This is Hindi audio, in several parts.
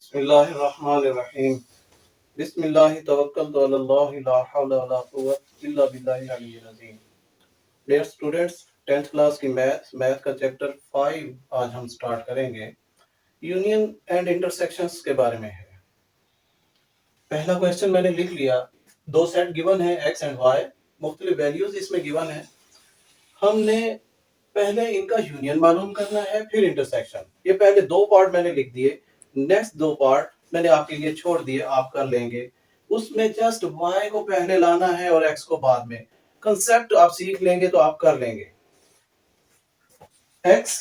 बिस्मिल्लाहिर्रहमानिर्रहीम। बिस्मिल्लाहि तवक्कलतु अलल्लाहि ला हौला वला कुव्वता इल्ला बिल्लाहिल अलिय्यिल अज़ीम। डियर स्टूडेंट्स, 10th क्लास की मैथ का चैप्टर 5 आज हम स्टार्ट करेंगे। यूनियन एंड इंटरसेक्शंस के बारे में है। पहला क्वेश्चन मैंने लिख लिया। दो सेट गिवन है एक्स एंड वाई, मुख्तलिफ वैल्यूज इसमें गिवन है। हमने पहले इनका यूनियन मालूम करना है, फिर इंटरसेक्शन। ये पहले दो पार्ट मैंने लिख दिए, नेक्स्ट दो पार्ट मैंने आपके लिए छोड़ दिए, आप कर लेंगे। उसमें जस्ट y को पहले लाना है और x को बाद में। कंसेप्ट आप सीख लेंगे तो आप कर लेंगे। x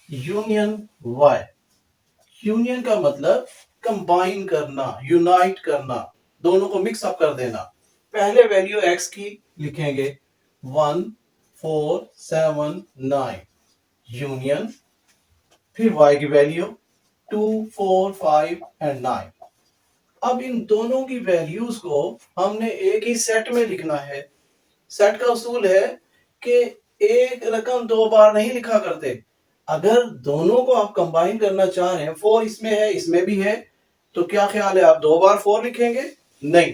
यूनियन y, यूनियन का मतलब कंबाइन करना, यूनाइट करना, दोनों को मिक्स अप कर देना। पहले वैल्यू x की लिखेंगे 1 4 7 9 यूनियन, फिर y की वैल्यू 2 4 5 एंड 9। अब इन दोनों की वैल्यूज को हमने एक ही सेट में लिखना है। सेट का उसूल है कि एक रकम दो बार नहीं लिखा करते। अगर दोनों को आप कंबाइन करना चाह रहे हैं, 4 इसमें है इसमें भी है, तो क्या ख्याल है, आप दो बार 4 लिखेंगे? नहीं,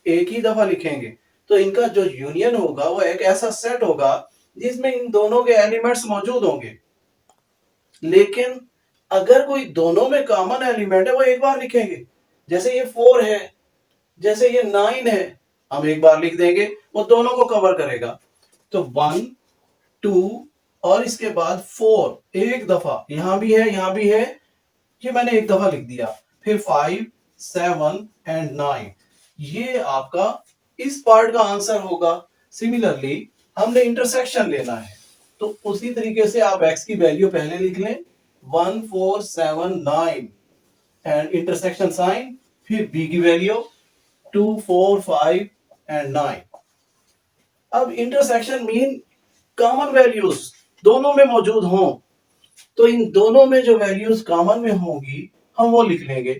एक ही दफा लिखेंगे। तो इनका जो यूनियन होगा वो एक ऐसा सेट होगा जिसमें इन दोनों के एलिमेंट्स मौजूद होंगे। लेकिन अगर कोई दोनों में कॉमन एलिमेंट है वो एक बार लिखेंगे। जैसे ये 4 है, जैसे ये 9 है, हम एक बार लिख देंगे, वो दोनों को कवर करेगा। तो 1 2 और इसके बाद 4 एक दफा, यहां भी है यहां भी है, ये मैंने एक दफा लिख दिया। फिर 5 7 एंड 9, ये आपका इस पार्ट का आंसर होगा। सिमिलरली हमने इंटरसेक्शन लेना है, तो उसी तरीके से आप x की वैल्यू पहले लिख लें 1 4 7 9 एंड इंटरसेक्शन साइन, फिर b की वैल्यू 2 4 5 एंड 9। अब इंटरसेक्शन मीन कॉमन वैल्यूज दोनों में मौजूद हों, तो इन दोनों में जो वैल्यूज कॉमन में होंगी हम वो लिख लेंगे।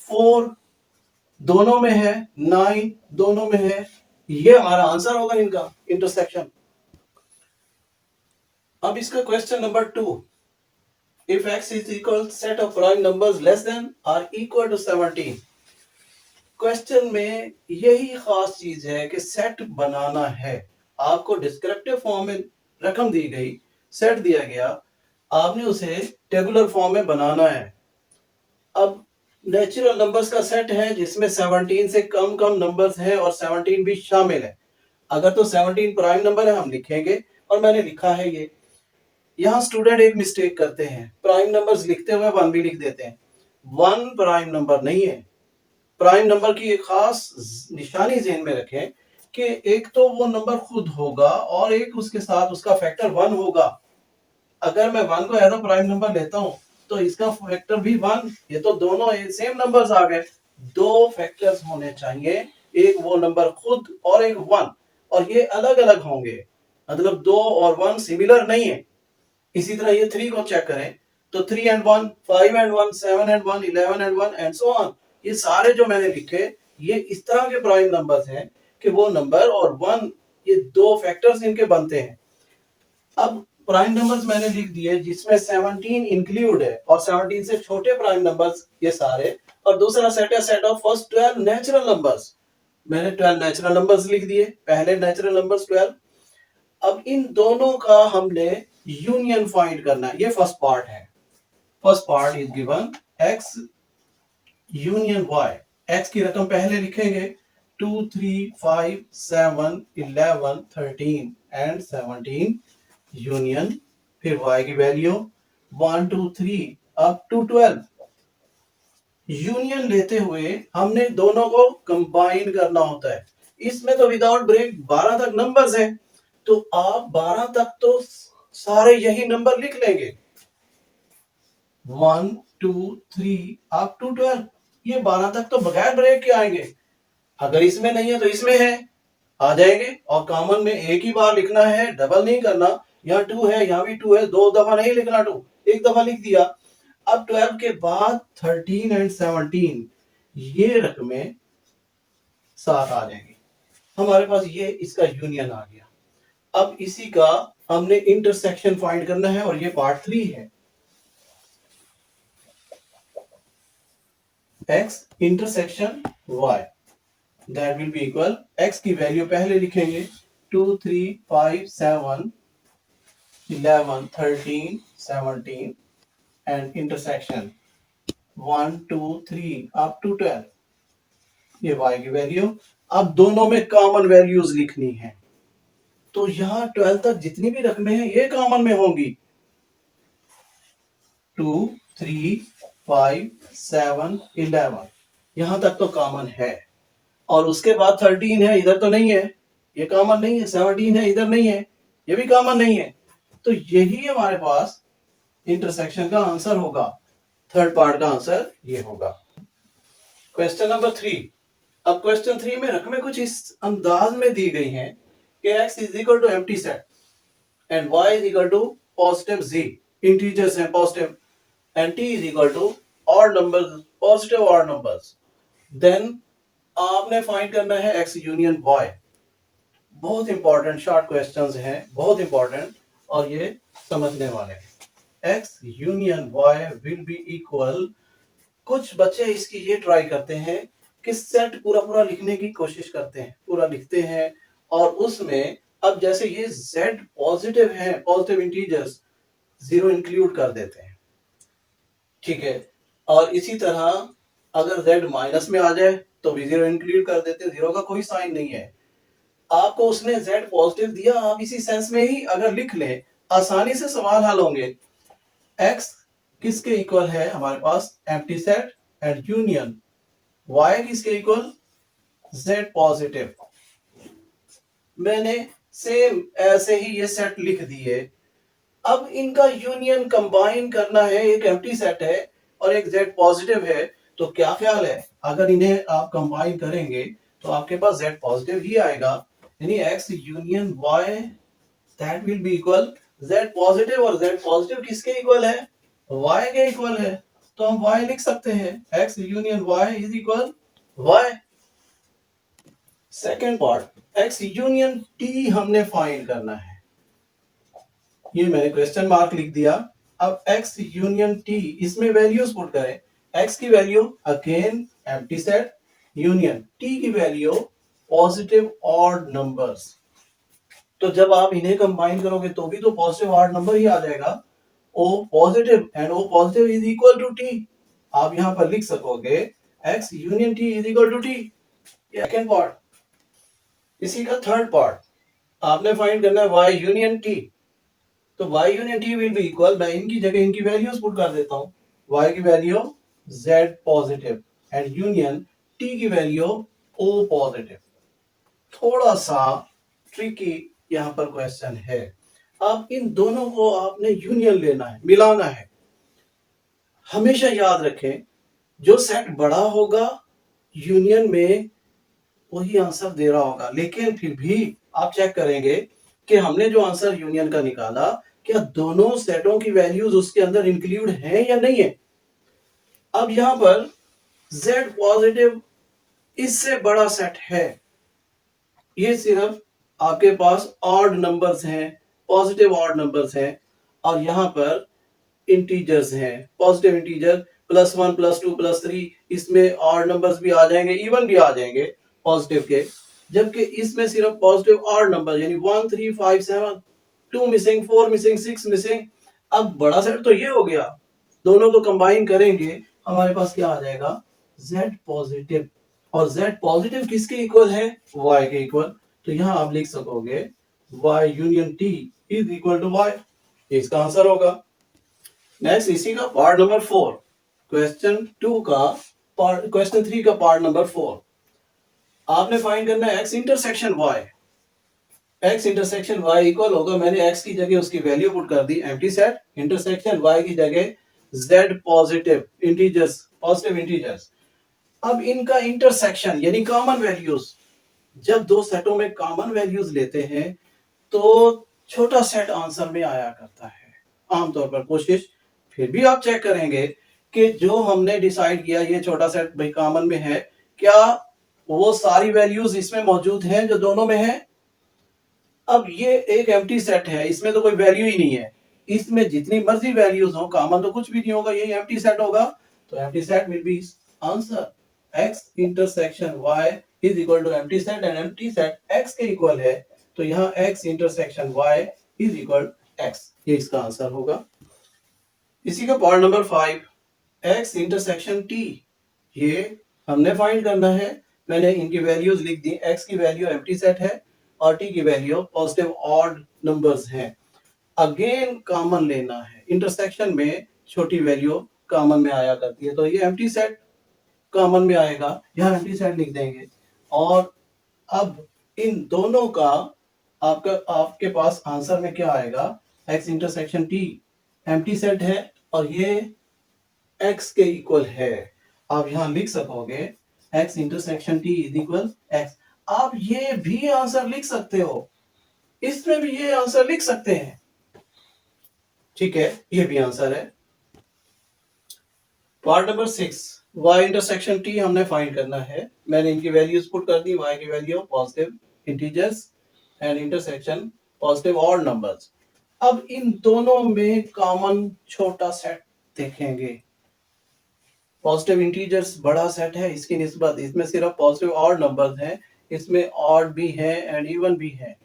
4 दोनों में है, 9 दोनों में है, ये हमारा आंसर होगा इनका इंटरसेक्शन। अब इसका question number 2, if x is equal set of prime numbers less than or equal to 17। Question में यही खास चीज है कि सेट बनाना है। आपको डिस्क्रिप्टिव फॉर्म में रकम दी गई, सेट दिया गया, आपने उसे टेबुलर फॉर्म में बनाना है। अब नेचुरल नंबर्स का सेट है जिसमें 17 से कम कम नंबर्स हैं और 17 भी शामिल है। अगर तो 17 प्राइम नंबर है हम लिखेंगे, और मैंने लिखा है ये। यहाँ स्टूडेंट एक मिस्टेक करते हैं, प्राइम नंबर्स लिखते हुए 1 भी लिख देते हैं। 1 प्राइम नंबर नहीं है। प्राइम नंबर की एक खास निशानी ज़हन में रखें कि एक तो वो नंबर खुद होगा और एक उसके साथ उसका फैक्टर 1 होगा। अगर मैं 1 को एज अ प्राइम नंबर लेता हूं तो इसका फैक्टर भी 1, ये तो दोनों सेम नंबर्स आ गए। दो फैक्टर्स होने चाहिए, एक वो नंबर खुद और एक 1, और ये अलग अलग होंगे, मतलब 2 और 1 सिमिलर नहीं है। इसी तरह ये 3 को चेक करें तो 3 and 1, 5 and 1, 7 and 1, 11 and 1 and so on. ये सारे जो मैंने लिखे ये इस तरह के प्राइम नंबर्स हैं कि वो नंबर और 1, ये दो फैक्टर्स इनके बनते हैं। अब प्राइम नंबर्स मैंने लिख दिए जिसमें 17 इंक्लूड है और 17 से छोटे प्राइम नंबर्स ये सारे, और दूसरा सेट है set of first 12 natural numbers. मैंने 12 नेचुरल नंबर्स लिख दिए, पहले नेचुरल नंबर्स 12। अब इन दोनों का हमने यूनियन फाइंड करना है, ये फर्स्ट पार्ट है। First part is given x union y। x की रकम पहले लिखेंगे 2 3 5 7 11 13 एंड 17 यूनियन, फिर y की वैल्यू 1 2 3 अप टू 12। यूनियन लेते हुए हमने दोनों को कंबाइन करना होता है। इसमें तो विदाउट ब्रेक 12 तक नंबर्स हैं, तो आप 12 तक तो सारे यही नंबर लिख लेंगे, 1 2 3 अप टू 12। ये 12 तक तो बगैर ब्रेक के आएंगे। अगर इसमें नहीं है तो इसमें है, आ जाएंगे। और कॉमन में एक ही बार लिखना है, डबल नहीं करना। यहाँ 2 है, यहाँ भी 2 है, दो दफा नहीं लिखना 2, एक दफा लिख दिया। अब 12 के बाद 13 एंड 17 ये रकमें साथ आ जाएंगी। हमारे पास ये इसका यूनियन आ गया। अब इसी का हमने इंटरसेक्शन फाइंड करना है और ये पार्ट 3 है। x intersection y, that will be equal, x की वैल्यू पहले लिखेंगे 2 3 5 7 11 13 17 एंड इंटरसेक्शन 1 2 3 अप टू 12, ये y की वैल्यू। अब दोनों में कॉमन वैल्यूज लिखनी है, तो यहां 12 तक जितनी भी रकमें हैं ये कॉमन में होंगी, 2 3 5 7 11, यहां तक तो कॉमन है। और उसके बाद 13 है, इधर तो नहीं है, ये कॉमन नहीं है। 17 है, इधर नहीं है, ये भी कॉमन नहीं है। तो यही हमारे पास इंटरसेक्शन का आंसर होगा, थर्ड पार्ट का आंसर ये होगा। Question number 3। अब क्वेश्चन 3 में रकमें कुछ इस अंदाज में दी गई हैं कि x is equal to empty set and y is equal to positive z, integers हैं positive, and t is equal to odd numbers, positive odd numbers. Then आपने फाइंड करना है x यूनियन y। बहुत इंपॉर्टेंट शॉर्ट क्वेश्चंस हैं, बहुत इंपॉर्टेंट, और ये समझने वाले हैं। x union y will be equal, कुछ बच्चे इसकी ये ट्राई करते हैं कि सेट पूरा पूरा लिखने की कोशिश करते हैं, पूरा लिखते हैं, और उसमें अब जैसे ये z पॉजिटिव है, पॉजिटिव इंटीजर्स, जीरो इंक्लूड कर देते हैं, ठीक है। और इसी तरह अगर z माइनस में आ जाए तो भी जीरो इंक्लूड कर देते हैं, जीरो का कोई साइन नहीं है। आपको उसने z पॉजिटिव दिया, आप इसी सेंस में ही अगर लिख लें, आसानी से सवाल हल होंगे। x किसके इक्वल है हमारे पास, empty set, and union y किसके इक्वल, z पॉजिटिव। मैंने सेम ऐसे ही ये सेट लिख दिए। अब इनका यूनियन कंबाइन करना है, एक एम्प्टी सेट है और एक z पॉजिटिव है, तो क्या ख्याल है अगर इन्हें आप कंबाइन करेंगे तो आपके पास z पॉजिटिव ही आएगा, यानी x union y that will be equal z positive, और z पॉजिटिव किसके इक्वल है, y के इक्वल है। तो हम y लिख सकते हैं, x union y is equal y। Second part, x union t हमने फाइंड करना है, ये मैंने क्वेश्चन मार्क लिख दिया। अब x यूनियन t, इसमें वैल्यूज पुट करें, x की value again empty set, union t की वैल्यू पॉजिटिव ऑड नंबर्स। तो जब आप इन्हें कंबाइन करोगे तो भी तो पॉजिटिव ऑड नंबर ही आ जाएगा, o positive and o positive is equal to t। आप यहां पर लिख सकोगे x union t is equal to t, ये सेकंड पार्ट। इसी का थर्ड पार्ट आपने फाइंड करना है y यूनियन t। तो y union t will be equal, मैं इनकी जगह इनकी वैल्यूज पुट कर देता हूं, y की value z positive and union t की वैल्यू o पॉजिटिव। थोड़ा सा ट्रिकी यहां पर क्वेश्चन है। अब इन दोनों को आपने यूनियन लेना है, मिलाना है। हमेशा याद रखें, जो सेट बड़ा होगा यूनियन में वही आंसर दे रहा होगा, लेकिन फिर भी आप चेक करेंगे कि हमने जो आंसर यूनियन का निकाला, क्या दोनों सेटों की वैल्यूज उसके अंदर इंक्लूड है या नहीं है। अब यहां पर z पॉजिटिव इससे बड़ा सेट है, ये सिर्फ आपके पास ऑड नंबर्स हैं, पॉजिटिव ऑड नंबर्स हैं, और यहां पर इंटीजर्स हैं, पॉजिटिव इंटीजर +1 +2 +3, इसमें ऑड नंबर्स भी आ जाएंगे, इवन भी आ जाएंगे पॉजिटिव के, जबकि इसमें सिर्फ पॉजिटिव ऑड नंबर, यानी 1 3 5 7, 2 मिसिंग, 4 मिसिंग, 6 मिसिंग। अब बड़ा सेट तो ये हो गया, दोनों को कंबाइन करेंगे हमारे पास क्या आ जाएगा, z पॉजिटिव। और z पॉजिटिव किसके इक्वल है, y के इक्वल। तो यहां आप लिख सकोगे y union t is equal to y, इसका आंसर होगा। नेक्स्ट इसी का पार्ट नंबर 4, क्वेश्चन 2 का पार्ट, क्वेश्चन 3 का पार्ट नंबर 4। आपने फाइंड करना है x intersection y। x intersection y equal होगा, मैंने x की जगह उसकी वैल्यू पुट कर दी, एम्प्टी सेट, इंटरसेक्शन y की जगह z positive integers, positive integers. अब इनका इंटरसेक्शन यानी कॉमन वैल्यूज, जब दो सेटों में कॉमन वैल्यूज लेते हैं तो छोटा सेट आंसर में आया करता है आमतौर पर। कोशिश फिर भी आप चेक करेंगे कि जो हमने डिसाइड किया ये छोटा सेट भाई कॉमन में है, क्या वो सारी वैल्यूज इसमें मौजूद हैं जो दोनों में है। अब ये एक एम्प्टी सेट है, इसमें तो कोई वैल्यू ही नहीं है, इसमें जितनी मर्जी वैल्यूज हो, कॉमन तो कुछ भी नहीं होगा, ये एम्प्टी सेट होगा, तो empty set will be answer x intersection y is equal to empty set and empty set x के इक्वल है, तो यहाँ x intersection y is equal x, ये इसका आंसर होगा। इसी का part number 5, x intersection t, ये हमने फाइंड करना है। मैंने इनकी वैल्यूज लिख दी, x की वैल्यू एम्प्टी सेट है और t की वैल्यू पॉजिटिव ऑड नंबर्स हैं। अगेन कॉमन लेना है, इंटरसेक्शन में छोटी वैल्यू कॉमन में आया करती है, तो ये एम्प्टी सेट कॉमन में आएगा, यहाँ एम्प्टी सेट लिख देंगे। और अब इन दोनों का आपके पास आंसर में क्या आएगा, x intersection t empty set है और ये x के इक्वल है। आप यहां लिख सकोगे x intersection t is equal x। आप ये भी आंसर लिख सकते हो, इसमें भी ये आंसर लिख सकते हैं, ठीक है, ये भी आंसर है। Part number 6, y intersection t हमने फाइंड करना है। मैंने इनकी वैल्यूज पुट कर दी, y की value positive integers and intersection positive odd numbers. अब इन दोनों में कॉमन छोटा सेट देखेंगे। पॉजिटिव इंटीजर्स बड़ा सेट है इसकी निस्बत, इसमें सिर्फ पॉजिटिव ऑड नंबर्स हैं, इसमें ऑड भी है एंड इवन भी है,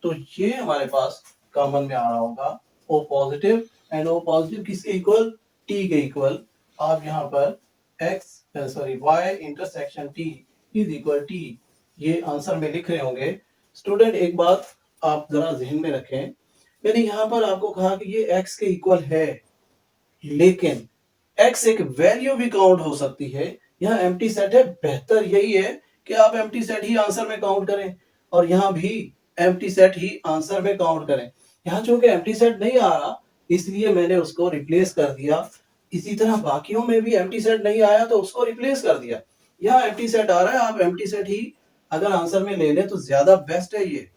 तो ये हमारे पास कॉमन में आ रहा होगा O positive, and O positive किसके इक्वल, टी के इक्वल। आप यहाँ पर y intersection t is equal T, ये आंसर में लिख रहे होंगे। स्टूडेंट एक बात आप जरा जहन में रखें, मैंने यहाँ पर आपको कहा कि ये x के इक्वल है, लेकिन x एक वैल्यू भी काउंट हो सकती है। यहाँ एम्प्टी सेट है, बेहतर यही है कि आप एम्प्टी सेट ही आंसर में काउंट करें और यहाँ भी एम्प्टी सेट ही आंसर में काउंट करें। यहाँ चूंकि एम्प्टी सेट नहीं आ रहा इसलिए मैंने उसको रिप्लेस कर दिया, इसी तरह बाकियों में भी एम्प्टी सेट नहीं आया तो उसको रिप्लेस कर दिया। यहाँ एम्प्टी सेट आ रहा है, आप एम्प्टी सेट ही अगर आंसर में ले लें तो ज्यादा बेस्ट है ये।